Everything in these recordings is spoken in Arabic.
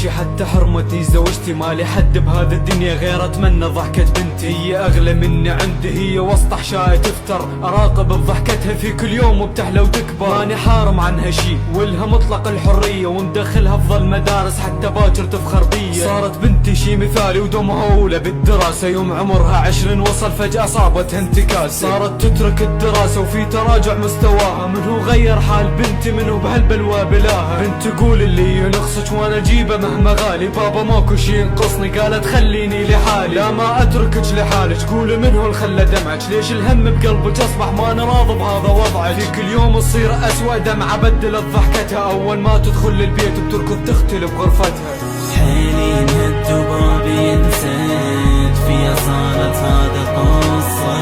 شي حتى حرمتي زوجتي، مالي حد بهذا الدنيا غير اتمنى ضحكة بنتي. هي اغلى مني عندي، هي وسط احشائي تفتر، اراقب بضحكتها في كل يوم وبتحلى وتكبر. ماني حارم عنها شي والها مطلق الحرية، ومدخلها افضل مدارس حتى باكر تفخر بي. صارت بنتي شي مثالي ودمها اولى بالدراسة، يوم عمرها 20 وصل فجأة صابتها انتكاسة. صارت تترك الدراسة وفي تراجع مستواها، منو غير حال بنتي منو بهالبلوى بلاها. بنت تقول اللي ينقصك وانا اجيبه مهما غالي، بابا ماكو شي ينقصني قالت خليني لحالي. لا ما اتركك لحالك، قولي منو اللي خلى دمعك، ليش الهم بقلبك اصبح ما راضي بهذا وضعك. في كل يوم تصير اسوأ دمعة بدلت ضحكتها، اول ما تدخل البيت بتركض تختلي بغرفتها. حيلي انهد وبابي انسيت فيها، صارت هذا قصة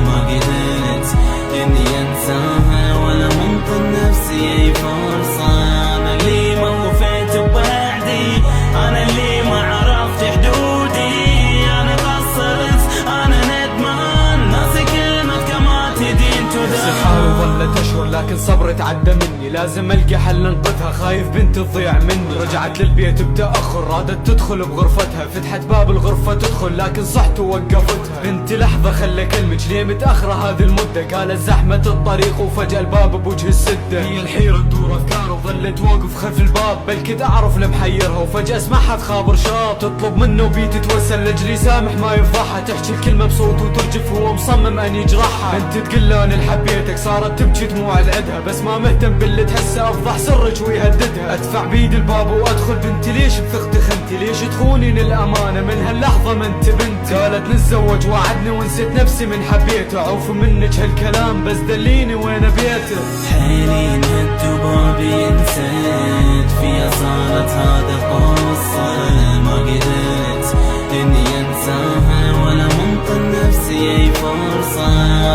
ما قدرت اني انساها ولا منطي نفسي اي فرصة. انا اللي ما وفيت بوعدي، انا اللي ما عرفت حدودي، انا قصرت انا ندمان، ناسي كلمة كما تدين تدان. ظلت اشهر لكن صبري تعدى مني، لازم القى حل انقذها، خايف بنتي تضيع مني. رجعت للبيت بتاخر، رادت تدخل بغرفتها، فتحت باب الغرفة تدخل لكن صحت ووقفتها. بنتي لحظة خلى كلمك ليه متاخرة هذه المدة، قالت زحمة الطريق وفجأة الباب بوجه السدة. هي الحيرة تدور افكار وظلت واقف خلف الباب، بل كنت اعرف لمحيرها وفجأة اسمعها تخابر شاب، تطلب منه بي تتوسل لجلي سامح ما يفضحها، تحكي الكلمة بصوت وترجف وهو مصمم ان يجرحها. بنت تقول له انا اللي حبيتك، صارت تبكي دموع العدها، بس ما مهتم باللي تحسه افضح سرك ويهددها. ادفع بيد الباب وادخل، بنتي ليش بثقتي خنتي، ليش تخونين الامانه من هاللحظه ما انت بنتي. قالت نتزوج وعدني ونسيت نفسي من حبيته، عوف منك هالكلام بس دليني وين بيته. حيلي انهد وبابي انسيت فيها، صارت هذا قصة ما قدرت اني انساها ولا منطي نفسي اي فرصة.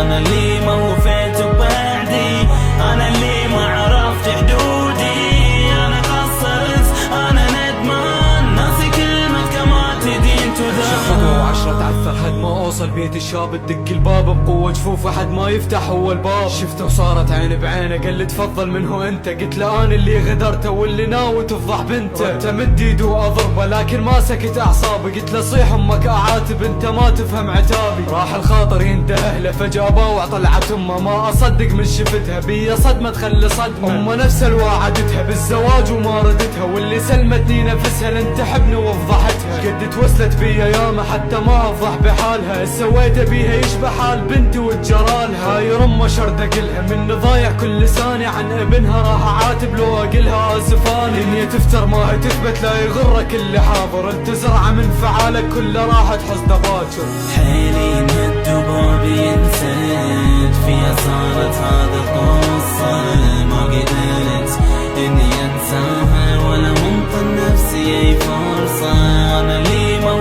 انا اللي ما وفيت بوعدي، انا اللي ما عرفت حدودي، انا قصرت انا ندمان، ناسي كلمة كما تدين تدان. شفقة وعشرة تعثر حد ما اوصل بيت الشاب، تدق الباب بقوة جفوفه حد ما يفتح هو الباب. شفته وصارت عين بعينه، قال لي تفضل من هو انت، قلت له انا اللي غدرته واللي ناوي تفضح بنته. رحت مد ايدي واضربه لكن ما سكت اعصابي، قلت له صيح امك اعاتب انت ما تفهم عتابي. راح الخاطر ينتهى له فجأة باوع طلعت امه، ما اصدق من شفتها بيا صدمة تخلي صدمة. امه نفس الوعدتها بالزواج وما ردتها، واللي سلمتني نفسها لن تحبني وفضحتها. قد توسلت بيا ياما حتى ما افضح بحالها، سويته بيها يشبه حال بنتي وتجرالها. هاي رمى شرد اقلها من ضايع كل لساني عن ابنها، راح اعاتب لو اقلها اسفاني. دنيا تفتر ما هي تثبت، لا يغرك اللي حاضر، انت زرعه من فعالك كله راح تحصد باكر. حيلي انهد وبابي انسيت فيها، صارت هذا قصة ما قدرت اني انساها ولا منطي نفسي اي فرصة. انا اللي ما